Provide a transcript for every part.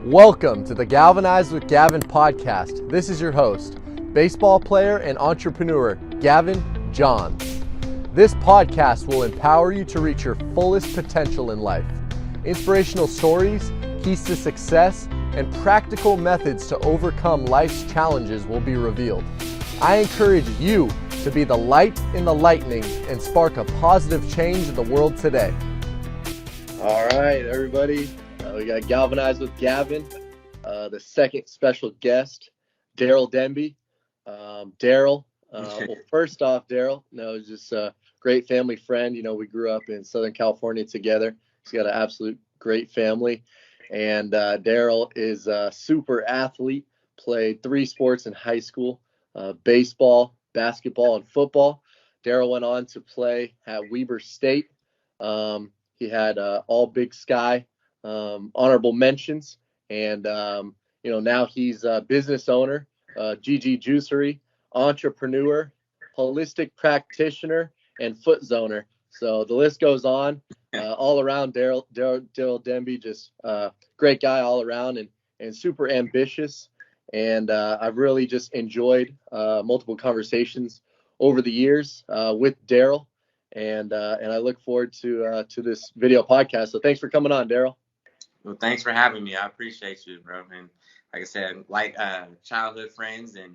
Welcome to the Galvanize with Gavin podcast. This is your host, baseball player and entrepreneur, Gavin Johns. This podcast will empower you to reach your fullest potential in life. Inspirational stories, keys to success, and practical methods to overcome life's challenges will be revealed. I encourage you to be the light in the lightning and spark a positive change in the world today. All right, everybody. We got Galvanize with Gavin, the second special guest, Darryl Denby. Darryl, well, first off, Darryl, he's just a great family friend. We grew up in Southern California together. He's got an absolute great family. And Darryl is a super athlete, played 3 sports in high school, baseball, basketball, and football. Darryl went on to play at Weber State. He had all Big Sky honorable mentions, and now he's a business owner, Juicery, entrepreneur, holistic practitioner, and foot zoner. So the list goes on. All around, Darryl Denby, just great guy all around, and super ambitious. And I've really just enjoyed multiple conversations over the years with Darryl, and I look forward to this video podcast. So thanks for coming on, Darryl. Well, thanks for having me. I appreciate you, bro. And like I said, childhood friends, and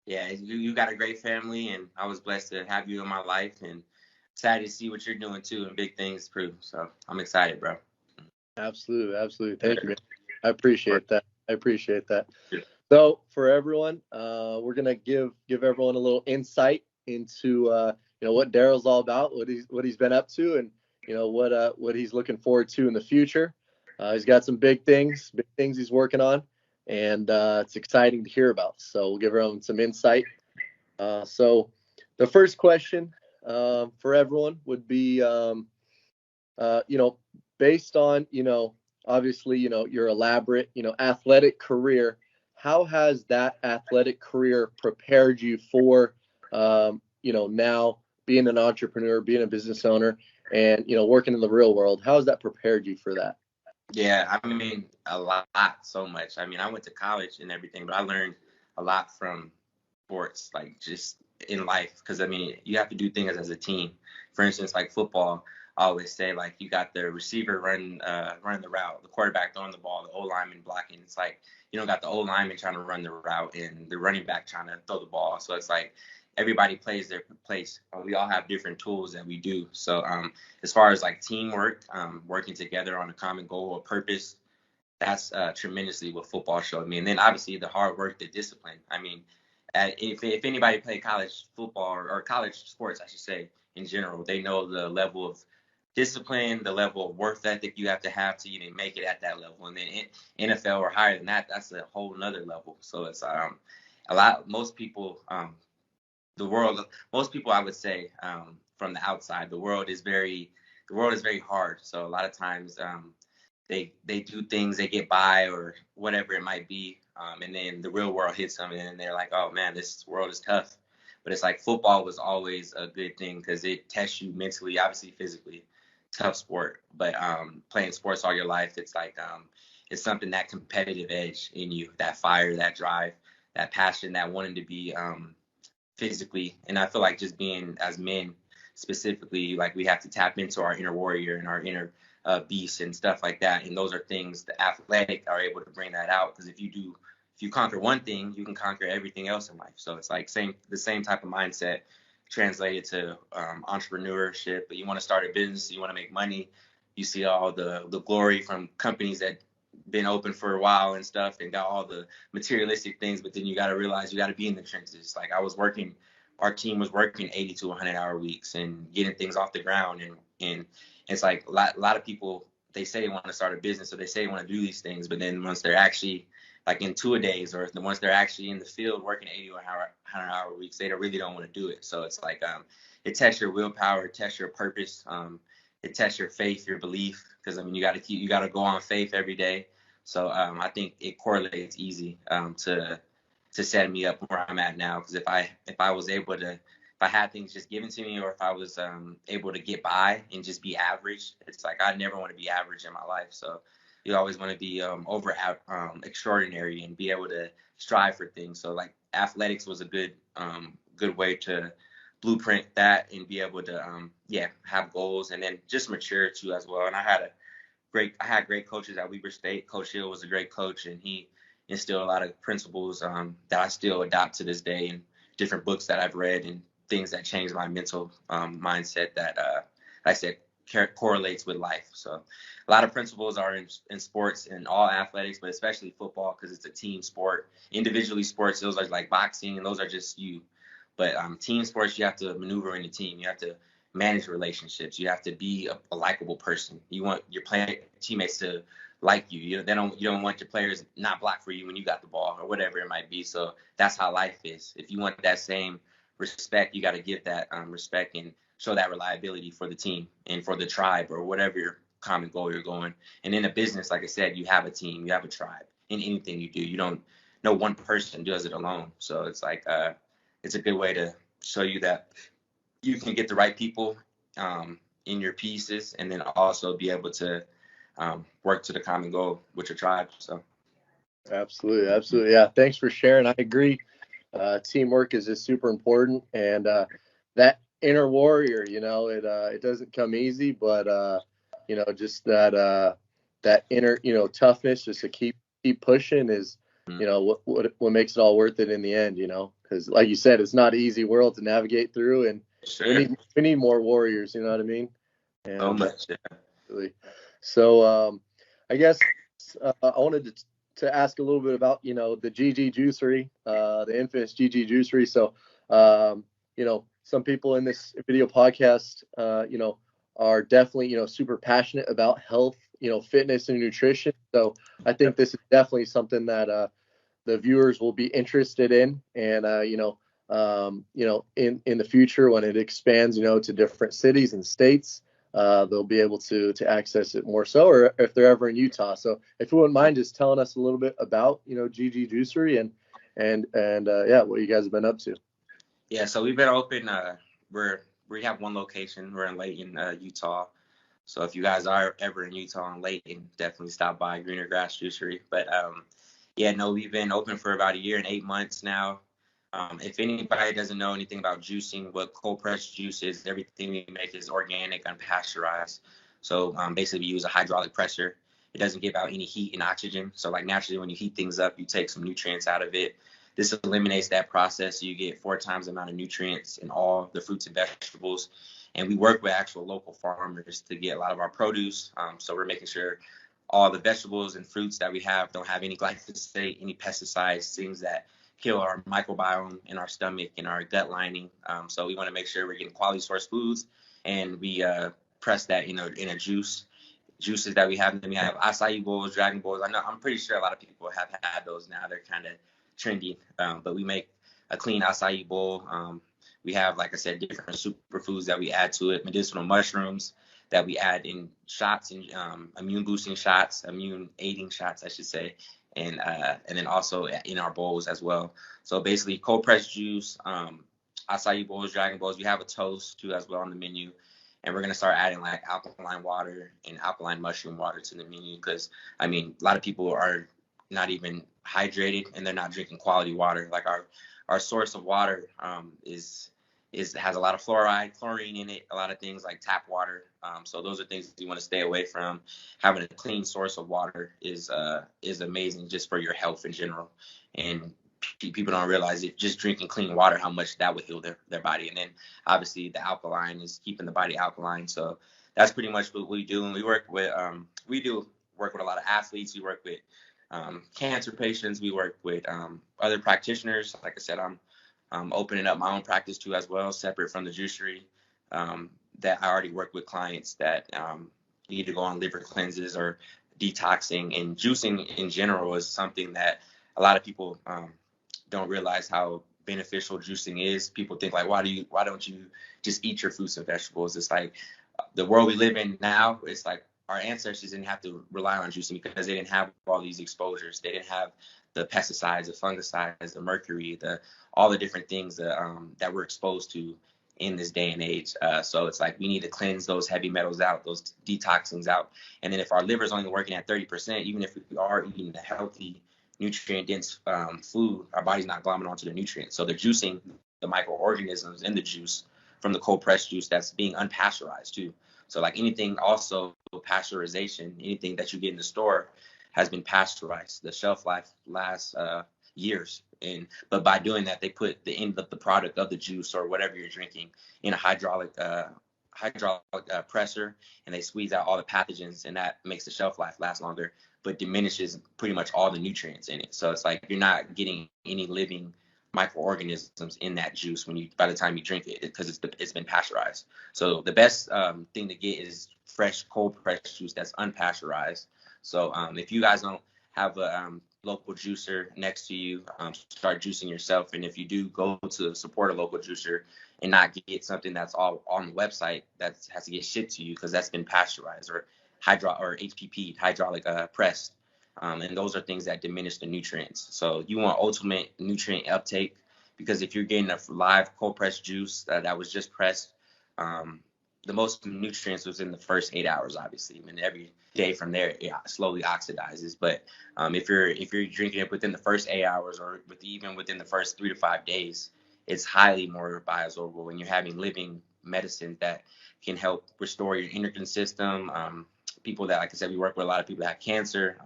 yeah, you got a great family, and I was blessed to have you in my life, and excited to see what you're doing too, and big things too. So I'm excited, bro. Absolutely. Thank you, man. I appreciate that. So for everyone, we're gonna give everyone a little insight into what Darryl's all about, what he's been up to, and what he's looking forward to in the future. He's got some big things he's working on, and it's exciting to hear about. So we'll give everyone some insight. So the first question for everyone would be, based on, obviously, your elaborate, athletic career, how has that athletic career prepared you for, now being an entrepreneur, being a business owner, and, working in the real world? How has that prepared you for that? Yeah, I mean, a lot, so much. I mean, I went to college and everything, but I learned a lot from sports, like just in life, because I mean, you have to do things as a team. For instance, like football, I always say, like, you got the receiver running the route, the quarterback throwing the ball, the O-lineman blocking. It's like you don't got the O-lineman trying to run the route and the running back trying to throw the ball. So it's like everybody plays their place. We all have different tools that we do. So as far as like teamwork, working together on a common goal or purpose, that's tremendously what football showed me. And then obviously the hard work, the discipline. I mean, if anybody played college football or college sports, I should say, in general, they know the level of discipline, the level of work ethic you have to even make it at that level. And then NFL or higher than that, that's a whole nother level. So it's most people, most people, I would say, from the outside, the world is very hard. So a lot of times they do things, they get by or whatever it might be. And then the real world hits them and they're like, oh man, this world is tough. But it's like football was always a good thing because it tests you mentally, obviously physically. Tough sport. But playing sports all your life, it's like it's something, that competitive edge in you, that fire, that drive, that passion, that wanting to be physically. And I feel like just being as men specifically, like we have to tap into our inner warrior and our inner beast and stuff like that. And those are things the athletic are able to bring that out, because if you conquer one thing, you can conquer everything else in life. So it's like the same type of mindset translated to entrepreneurship. But you want to start a business, you want to make money, you see all the glory from companies that been open for a while and stuff and got all the materialistic things, but then you got to realize you got to be in the trenches. Like our team was working 80 to 100-hour weeks and getting things off the ground, and it's like a lot of people, they say they want to start a business, or they say they want to do these things, but then once they're actually like in 2-a-days, or once they're actually in the field working 80 or 100-hour weeks, they really don't want to do it. So it's like it tests your willpower, it tests your purpose, it tests your faith, your belief, because I mean you got to go on faith every day. So I think it correlates easy to set me up where I'm at now. Because if I had things just given to me, or if I was able to get by and just be average, it's like I never want to be average in my life. So you always want to be extraordinary and be able to strive for things. So like athletics was a good way to blueprint that and be able to have goals, and then just mature too as well. And I had great coaches at Weber State. Coach Hill was a great coach, and he instilled a lot of principles that I still adopt to this day, and different books that I've read and things that changed my mental mindset that I said correlates with life. So a lot of principles are in sports and all athletics, but especially football because it's a team sport. Individually sports, those are like boxing, and those are just you. But team sports, you have to maneuver in a team. You have to manage relationships. You have to be a likable person. You want your teammates to like you. You don't want your players not block for you when you got the ball or whatever it might be. So that's how life is. If you want that same respect, you got to give that respect and show that reliability for the team and for the tribe or whatever your common goal you're going. And in a business, like I said, you have a team, you have a tribe. In anything you do, you don't no one person does it alone. So it's like it's a good way to show you that you can get the right people in your pieces, and then also be able to work to the common goal with your tribe. So Absolutely. Yeah. Thanks for sharing. I agree. Teamwork is just super important, and that inner warrior, it doesn't come easy, but just that inner, toughness, just to keep pushing is, what makes it all worth it in the end, because like you said, it's not an easy world to navigate through, and sure. we need more warriors, you know what I mean? And, So much. Yeah. So I guess I wanted to ask a little bit about, the GG Juicery, the infamous GG Juicery. So, some people in this video podcast, are definitely, super passionate about health, fitness and nutrition. So I think this is definitely something that the viewers will be interested in, and in the future when it expands, to different cities and states, they'll be able to access it more so, or if they're ever in Utah. So if you wouldn't mind just telling us a little bit about, GG Juicery and what you guys have been up to. Yeah, so we've been open. We have one location. We're in Layton, Utah. So if you guys are ever in Utah and Layton, definitely stop by Greener Grass Juicery. But we've been open for about 1 year and 8 months now. If anybody doesn't know anything about juicing, what cold pressed juice is, everything we make is organic, unpasteurized. So basically, we use a hydraulic presser. It doesn't give out any heat and oxygen. So like naturally, when you heat things up, you take some nutrients out of it. This eliminates that process. So you get 4 times the amount of nutrients in all the fruits and vegetables. And we work with actual local farmers to get a lot of our produce. So we're making sure all the vegetables and fruits that we have don't have any glyphosate, any pesticides, things that kill our microbiome in our stomach and our gut lining. So we want to make sure we're getting quality source foods, and we press that in a juices that we have. And we have acai bowls, dragon bowls. I'm pretty sure a lot of people have had those now. They're kind of trendy, but we make a clean acai bowl. We have, like I said, different superfoods that we add to it, medicinal mushrooms that we add in shots and immune boosting shots, immune aiding shots, I should say, and then also in our bowls as well. So basically, cold pressed juice, acai bowls, dragon bowls. We have a toast too as well on the menu, and we're gonna start adding like alkaline water and alkaline mushroom water to the menu, because a lot of people are not even hydrated and they're not drinking quality water. Like our source of water has a lot of fluoride, chlorine in it, a lot of things like tap water. So those are things you want to stay away from. Having a clean source of water is amazing just for your health in general. And people don't realize it, just drinking clean water, how much that would heal their body. And then obviously the alkaline is keeping the body alkaline. So that's pretty much what we do. And we work with a lot of athletes. We work with cancer patients. We work with other practitioners. Like I said, I'm opening up my own practice too as well, separate from the juicery, that I already work with clients that need to go on liver cleanses or detoxing. And juicing in general is something that a lot of people don't realize how beneficial juicing is. People think like, why don't you just eat your fruits and vegetables? It's like the world we live in now, it's like our ancestors didn't have to rely on juicing because they didn't have all these exposures. They didn't have the pesticides, the fungicides, the mercury, all the different things that we're exposed to in this day and age. So it's like we need to cleanse those heavy metals out, those detoxins out. And then if our liver is only working at 30%, even if we are eating the healthy, nutrient-dense food, our body's not glomming onto the nutrients. So they're juicing the microorganisms in the juice from the cold pressed juice that's being unpasteurized too. So like anything also pasteurization, anything that you get in the store has been pasteurized. The shelf life lasts years. But by doing that, they put the end of the product of the juice or whatever you're drinking in a hydraulic presser, and they squeeze out all the pathogens, and that makes the shelf life last longer, but diminishes pretty much all the nutrients in it. So it's like you're not getting any living microorganisms in that juice by the time you drink it, because it's been pasteurized. So the best thing to get is fresh cold pressed juice that's unpasteurized. So if you guys don't have a local juicer next to you, start juicing yourself. And if you do, go to support a local juicer and not get something that's all on the website that has to get shipped to you because that's been pasteurized or HPP, hydraulic pressed. And those are things that diminish the nutrients. So you want ultimate nutrient uptake, because if you're getting a live cold pressed juice that was just pressed, the most nutrients was in the first 8 hours, obviously. I mean, every day from there, it slowly oxidizes. But if you're drinking it within the first 8 hours, or even within the first 3 to 5 days, it's highly more bioabsorbable, and you're having living medicine that can help restore your endocrine system. People that, like I said, we work with a lot of people that have cancer,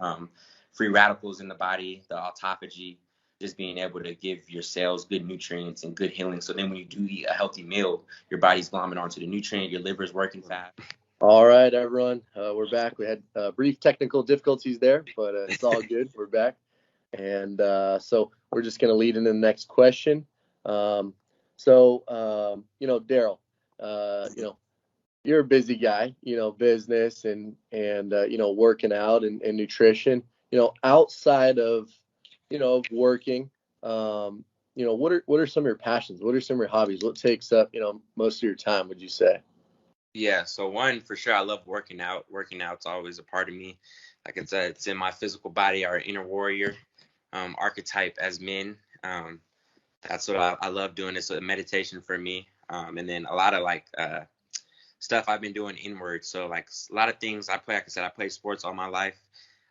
free radicals in the body, the autophagy, just being able to give your cells good nutrients and good healing. So then when you do eat a healthy meal, your body's glomming onto the nutrient, your liver's working fast. All right, everyone. We're back. We had brief technical difficulties there, but it's all good. We're back. And so we're just going to lead into the next question. Darryl, you're a busy guy, business and working out and nutrition, outside of, working, what are some of your passions? What are some of your hobbies? What takes up, most of your time, would you say? Yeah, so one, for sure, I love working out. Working out's always a part of me. Like I said, it's in my physical body, our inner warrior archetype as men. That's what I love doing. It's a meditation for me. And then a lot of stuff I've been doing inward. So like a lot of things I played sports all my life.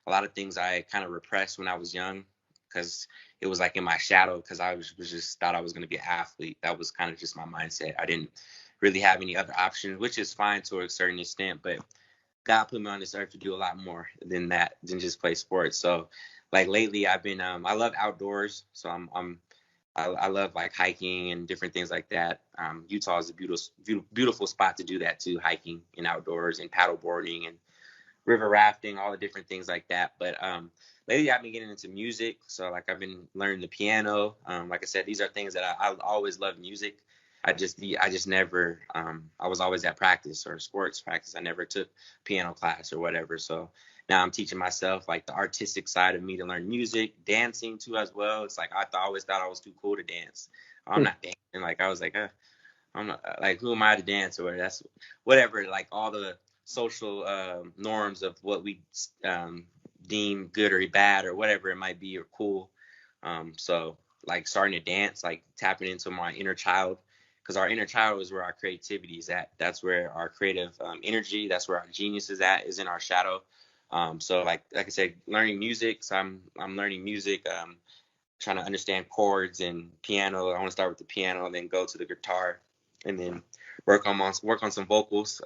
A lot of things I kind of repressed when I was young because it was like in my shadow, because I was just thought I was going to be an athlete. That was kind of just my mindset. I didn't really have any other options, which is fine to a certain extent, but God put me on this earth to do a lot more than than just play sports. So like lately I've been, I love outdoors. So I love like hiking and different things like that. Utah is a beautiful spot to do that too, hiking and outdoors and paddle boarding and river rafting, all the different things like that. But lately I've been getting into music. So like I've been learning the piano. Like I said, these are things that I always loved music. I just never, I was always at practice or sports practice. I never took piano class or whatever. So now I'm teaching myself like the artistic side of me to learn music, dancing too as well. It's like always thought I was too cool to dance. I'm not dancing. Like I was like, I'm not, like, who am I to dance? Or that's whatever. Like all the social norms of what we deem good or bad or whatever it might be or cool. So like starting to dance, like tapping into my inner child, because our inner child is where our creativity is at. That's where our creative energy, that's where our genius is at, is in our shadow. So like I said, learning music. So I'm learning music, trying to understand chords and piano. I want to start with the piano and then go to the guitar, and then work on some vocals,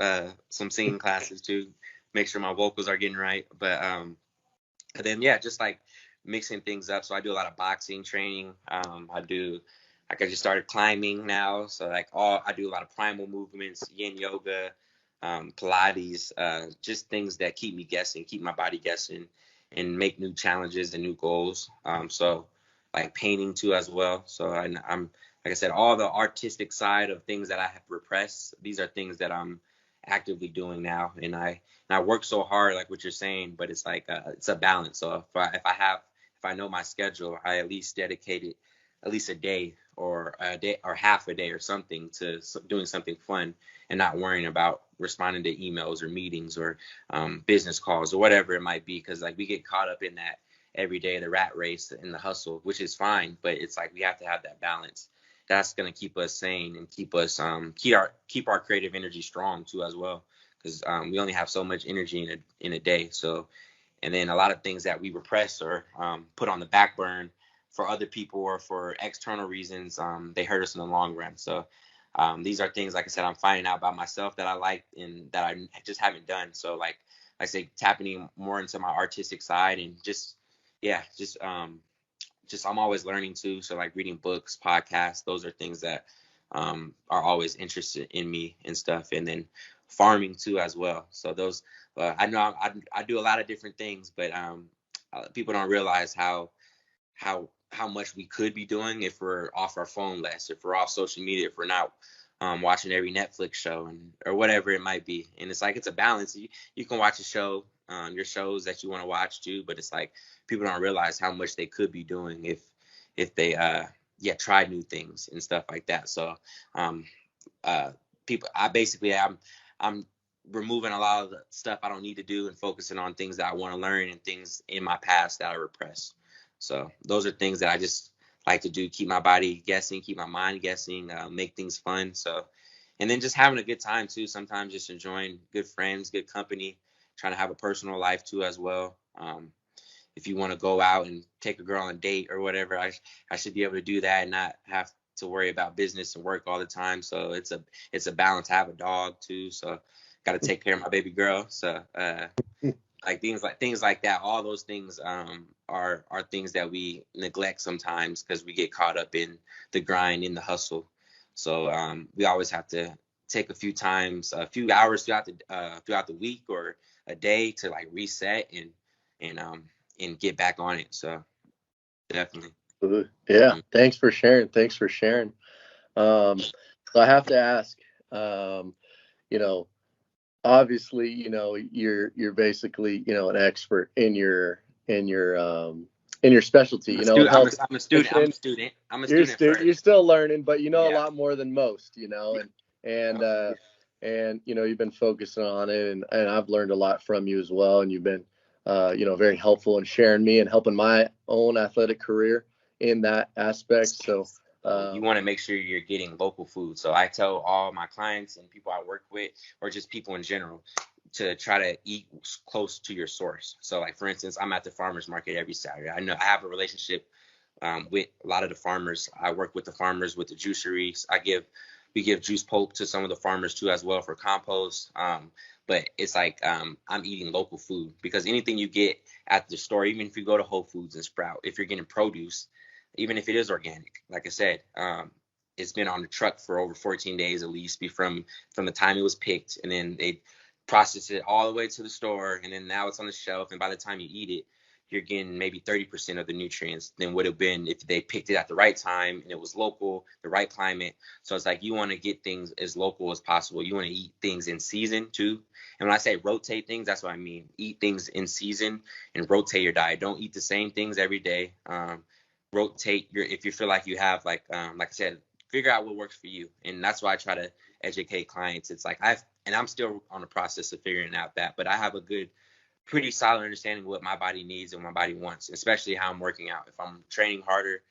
some singing classes too, make sure my vocals are getting right. But and then just like mixing things up. So I do a lot of boxing training. I just started climbing now. So I do a lot of primal movements, yin yoga, Pilates, just things that keep me guessing, keep my body guessing, and make new challenges and new goals. So like painting too as well. So I'm, like I said, all the artistic side of things that I have repressed, these are things that I'm actively doing now. And I work so hard, like what you're saying, but it's like, it's a balance. So if I know my schedule, I at least dedicate it at least a day or half a day or something to doing something fun and not worrying about responding to emails or meetings or business calls or whatever it might be. Because like we get caught up in that every day, the rat race and the hustle, which is fine, but it's like we have to have that balance. that's going to keep us sane and keep us keep our creative energy strong too as well, because we only have so much energy in a day. So, and then a lot of things that we repress or put on the back burn for other people or for external reasons, they hurt us in the long run. So these are things, like I said, I'm finding out about myself that I like and that I just haven't done. So like I say, tapping more into my artistic side and just I'm always learning too. So like reading books, podcasts, those are things that are always interested in me and stuff. And then farming too as well. So those, I know I do a lot of different things, but people don't realize how much we could be doing if we're off our phone less, if we're off social media, if we're not watching every Netflix show or whatever it might be. And it's like, it's a balance. You can watch a show, your shows that you want to watch too, but it's like people don't realize how much they could be doing if they try new things and stuff like that. So people, I'm removing a lot of the stuff I don't need to do and focusing on things that I want to learn and things in my past that I repress. So those are things that I just like to do, keep my body guessing, keep my mind guessing, make things fun. So, and then just having a good time too. Sometimes just enjoying good friends, good company, trying to have a personal life too as well. If you want to go out and take a girl on a date or whatever, I should be able to do that and not have to worry about business and work all the time. So it's a balance. I have a dog too, so got to take care of my baby girl. So like things like that, all those things are things that we neglect sometimes because we get caught up in the grind, in the hustle. So we always have to take a few hours throughout the week or a day to like reset and get back on it. So definitely. Yeah. Thanks for sharing. So I have to ask, you know, obviously, you're basically, an expert in your specialty, health. I'm a student. I'm a student first. You're still learning, but a Yeah. lot more than most, and you've been focusing on it, and I've learned a lot from you as well, and you've been very helpful in sharing me and helping my own athletic career in that aspect. So you want to make sure you're getting local food. So I tell all my clients and people I work with, or just people in general, to try to eat close to your source. So like, for instance, I'm at the farmer's market every Saturday. I know I have a relationship with a lot of the farmers. I work with the farmers with the juicery. We give juice pulp to some of the farmers too as well for compost. But it's like I'm eating local food, because anything you get at the store, even if you go to Whole Foods and Sprout, if you're getting produce, even if it is organic, like I said, it's been on the truck for over 14 days at least, from the time it was picked, and then they process it all the way to the store, and then now it's on the shelf, and by the time you eat it, you're getting maybe 30% of the nutrients than would have been if they picked it at the right time and it was local, the right climate. So it's like, you want to get things as local as possible. You want to eat things in season too. And when I say rotate things, that's what I mean. Eat things in season and rotate your diet. Don't eat the same things every day. Rotate if you feel like you have like I said, figure out what works for you. And that's why I try to educate clients. It's like I'm still on the process of figuring out that, but I have a pretty solid understanding what my body needs and what my body wants, especially how I'm working out. If I'm training harder,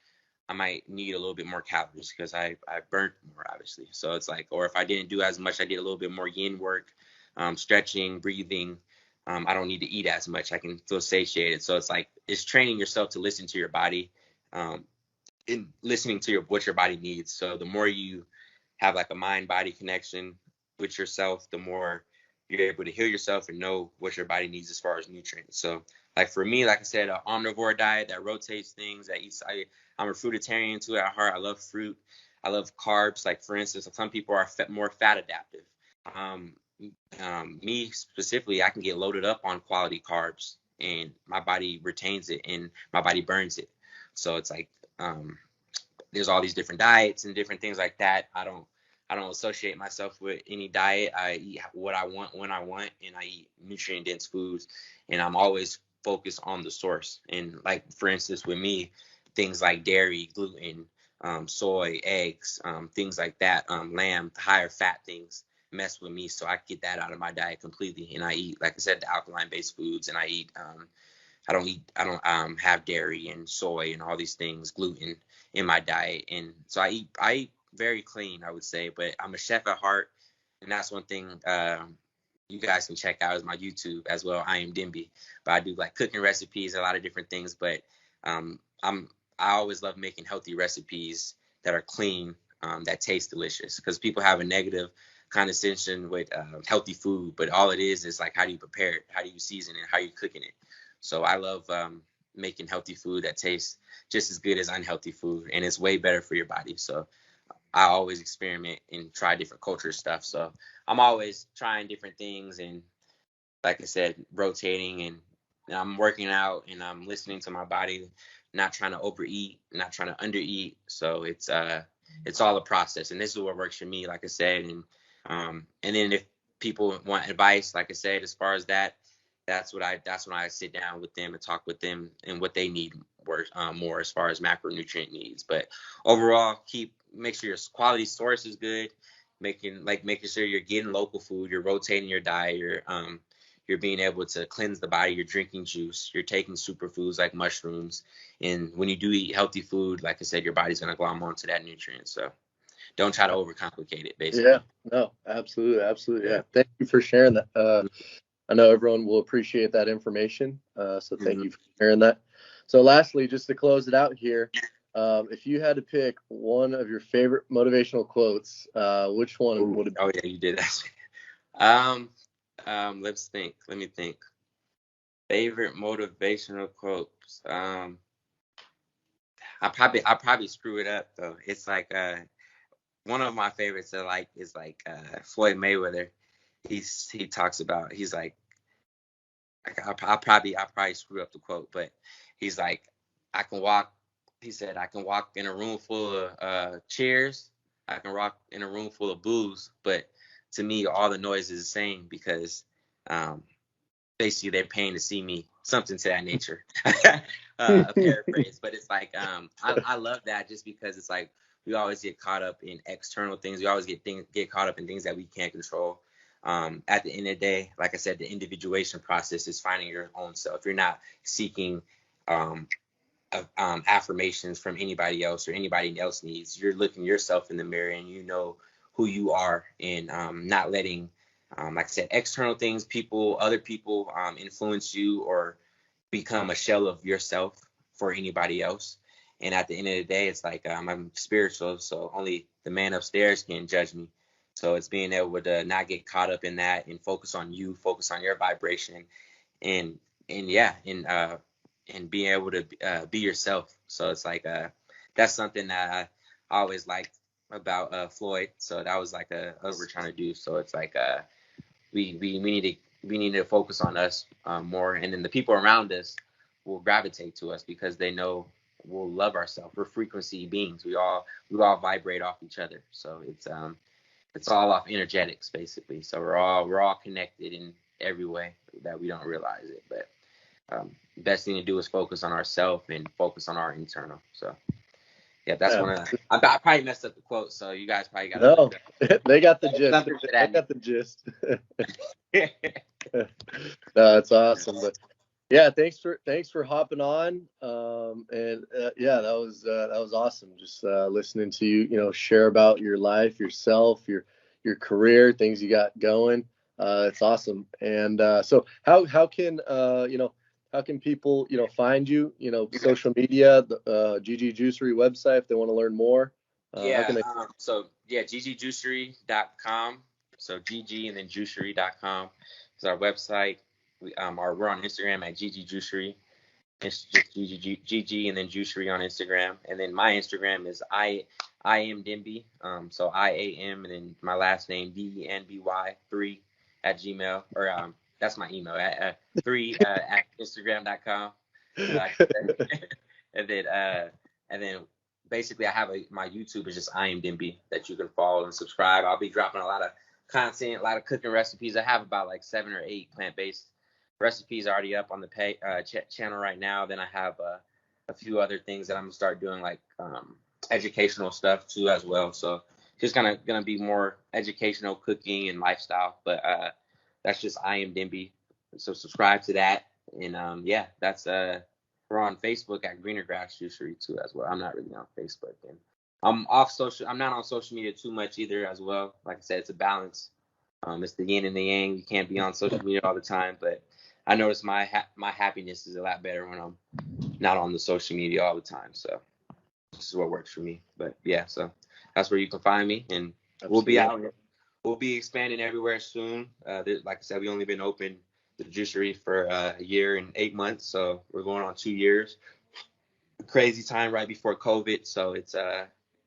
I might need a little bit more calories because I burnt more, obviously. So it's like, or if I didn't do as much, I did a little bit more yin work, stretching, breathing. I don't need to eat as much. I can feel satiated. So it's like, it's training yourself to listen to your body, and listening to what your body needs. So the more you have like a mind-body connection with yourself, the more you're able to heal yourself and know what your body needs as far as nutrients. So like for me, like I said, an omnivore diet that rotates things, I'm a fruitarian too at heart. I love fruit. I love carbs. Like for instance, some people are more fat adaptive. Me specifically, I can get loaded up on quality carbs and my body retains it and my body burns it. So it's like, there's all these different diets and different things like that. I don't associate myself with any diet. I eat what I want when I want, and I eat nutrient dense foods, and I'm always focused on the source. And like, for instance, with me, things like dairy, gluten, soy, eggs, things like that, lamb, higher fat things mess with me. So I get that out of my diet completely. And I eat, like I said, the alkaline based foods, and I eat have dairy and soy and all these things, gluten in my diet. And so I eat very clean, I would say, but I'm a chef at heart. And that's one thing you guys can check out is my YouTube as well. I am Denby, but I do like cooking recipes, a lot of different things. But I always love making healthy recipes that are clean, that taste delicious. Because people have a negative condescension with healthy food, but all it is like how do you prepare it, how do you season it, how are you cooking it. So I love making healthy food that tastes just as good as unhealthy food, and it's way better for your body. So I always experiment and try different culture stuff. So I'm always trying different things and, like I said, rotating, and I'm working out and I'm listening to my body, not trying to overeat, not trying to undereat. So it's all a process, and this is what works for me, like I said. And then if people want advice, like I said, as far as that, that's when I sit down with them and talk with them and what they need more as far as macronutrient needs. But overall, make sure your quality source is good, making sure you're getting local food, you're rotating your diet, you're being able to cleanse the body, you're drinking juice, you're taking superfoods like mushrooms. And when you do eat healthy food, like I said, your body's going to glom onto that nutrient. So don't try to overcomplicate it, basically. Yeah, no, absolutely. Yeah. Thank you for sharing that. I know everyone will appreciate that information. So thank you for sharing that. So lastly, just to close it out here, if you had to pick one of your favorite motivational quotes, which one would it be? Oh yeah, you did that. Let me think. Favorite motivational quotes. I probably screw it up though. It's like one of my favorites is Floyd Mayweather. He talks about, he's like, I'll probably screw up the quote, but he's like, I can walk. He said, I can walk in a room full of chairs. I can walk in a room full of booze, but to me, all the noise is the same because basically they're paying to see me, something to that nature. A paraphrase, but it's like I love that just because it's like we always get caught up in external things. We always get caught up in things that we can't control. At the end of the day, like I said, the individuation process is finding your own self. You're not seeking affirmations from anybody else or anybody else needs. You're looking yourself in the mirror and you know who you are, and not letting, like I said, external things, other people influence you or become a shell of yourself for anybody else. And at the end of the day, it's like I'm spiritual, so only the man upstairs can judge me. So it's being able to not get caught up in that and focus on you, focus on your vibration, and being able to be yourself. So it's like that's something that I always liked about Floyd. So that was like what we're trying to do. So it's like we need to focus on us more, and then the people around us will gravitate to us because they know we'll love ourselves. We're frequency beings. We all vibrate off each other. So it's all off energetics basically. So we're all connected in every way that we don't realize it. But best thing to do is focus on ourselves and focus on our internal. So yeah, that's one of I probably messed up the quote, so you guys probably got no. They got the gist. They got the gist. No, it's awesome. But yeah, thanks for hopping on. Yeah, that was awesome. Just listening to you, share about your life, yourself, your career, things you got going. It's awesome. And so how can how can people find you? Social media, the GG Juicery website if they want to learn more. So ggjuicery.com. So GG and then juicery.com is our website. We're on Instagram at ggjuicery. It's just GG and then Juicery on Instagram. And then my Instagram is I am Denby. So IAM and then my last name DENBY 3 at Gmail, or that's my email at 3 at Instagram.com. And then basically I have my YouTube is just I am Denby that you can follow and subscribe. I'll be dropping a lot of content, a lot of cooking recipes. I have about like 7 or 8 plant-based recipes already up on the channel right now. Then I have a few other things that I'm gonna start doing, like educational stuff too as well. So just gonna be more educational cooking and lifestyle. But that's just I am Denby. So subscribe to that, And yeah, that's we're on Facebook at Greener Grass Juicery too as well. I'm not really on Facebook, and I'm not on social media too much either as well. Like I said, it's a balance. It's the yin and the yang. You can't be on social media all the time, but I notice my happiness is a lot better when I'm not on the social media all the time. So this is what works for me. But yeah, so that's where you can find me, and we'll be out. We'll be expanding everywhere soon. Like I said, we only been open the Juicery for a year and 8 months, so we're going on 2 years. Crazy time right before COVID, so it's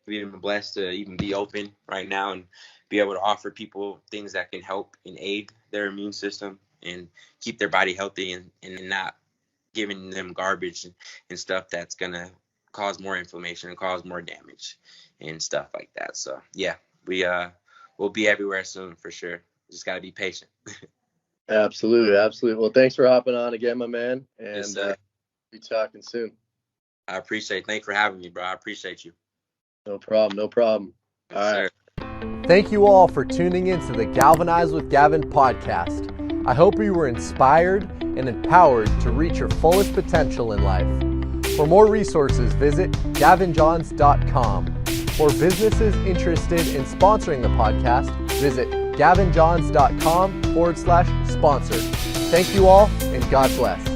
we've been blessed to even be open right now and be able to offer people things that can help and aid their immune system and keep their body healthy and not giving them garbage and stuff that's gonna cause more inflammation and cause more damage and stuff like that. So yeah, we'll be everywhere soon for sure. Just gotta be patient. Absolutely. Well, thanks for hopping on again, my man, and Yes, be talking soon. I appreciate it. Thanks for having me, bro. I appreciate you. No problem. Yes, All right. sir. Thank you all for tuning in to the Galvanize with Gavin podcast. I hope you were inspired and empowered to reach your fullest potential in life. For more resources, visit gavinjohns.com. For businesses interested in sponsoring the podcast, visit gavinjohns.com/sponsor. Thank you all, and God bless.